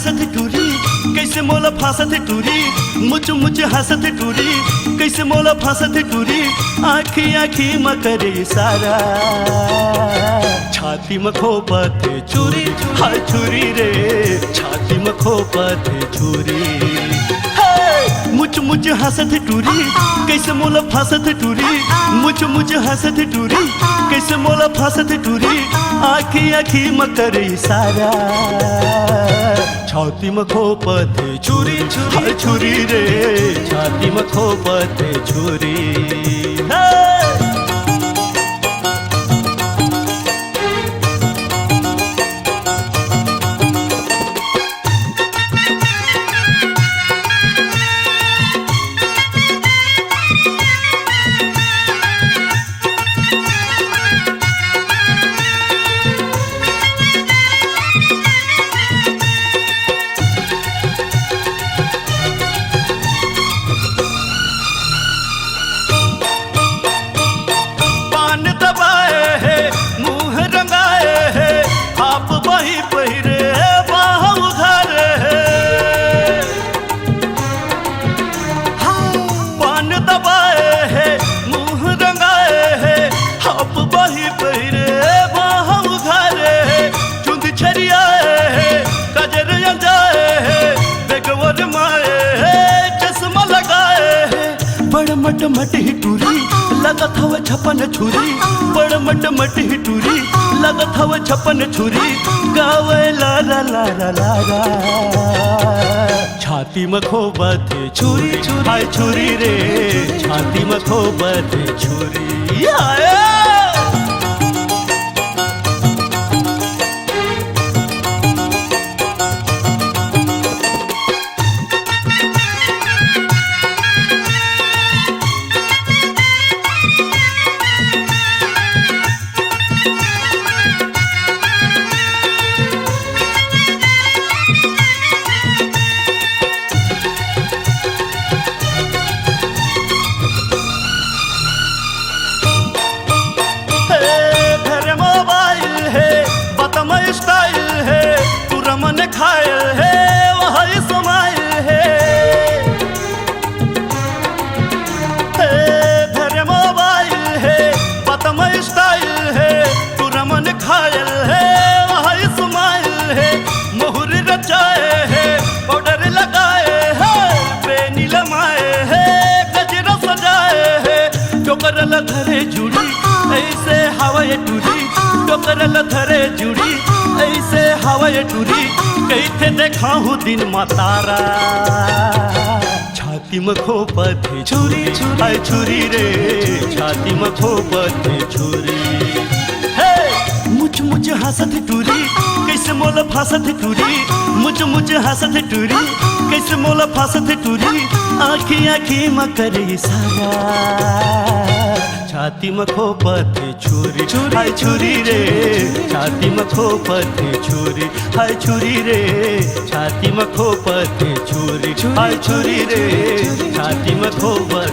हंसत टूरी कैसे मोला फांसत टूरी मुझ हंसत टूरी कैसे मोला फांसत टूरी आखी आखी म करे इशारा छाती में खोपत चूरी हाय चूरी रे छाती में खोपत चूरी मुझ हंसत टूरी कैसे मोला फांसत टूरी मुझ हंसत टूरी कैसे मोला फांसत टूरी आखी आखी म करे इशारा छाती में खोपत चूरी हाय चूरी रे छाती में खोपत चूरी मट मट ही टूरी लगत हव छपन छुरी बड़ मट ही टूरी लगत हव छपन छुरी गावे ला ला ला ला ला ला छाती में खोबत छुरी हाय छुरी रे छाती में खोबत छुरी हाय स्टाइल है तू रमन खायल है वही समाइल है भरे मोबाइल है बतम स्टाइल है तू रमन खायल है वही समाइल है मोहर रचाए है पाउडर लगाए है बेनी लमाए है गजरा सजाए है टोकरल धरे जुड़ी ऐसे हवाए टूरी टोकरल धरे जुड़ी ऐसे हवाए टूरी कैथे देखा हूँ दिन मातारा छाती में खोपत छुरी हाय छुरी रे छाती में खोपत छुरी मुझ हंसत टूरी कैसे मोला फांसत टूरी मुझ हंसत टूरी कैसे मोला फांसत टूरी आखी आखी म करे इशारा छाती में खोपत छुरी हाय छुरी रे छाती में खोपत छुरी हाय छुरी रे छाती में खोपत छुरी हाय छुरी रे छाती में खोपत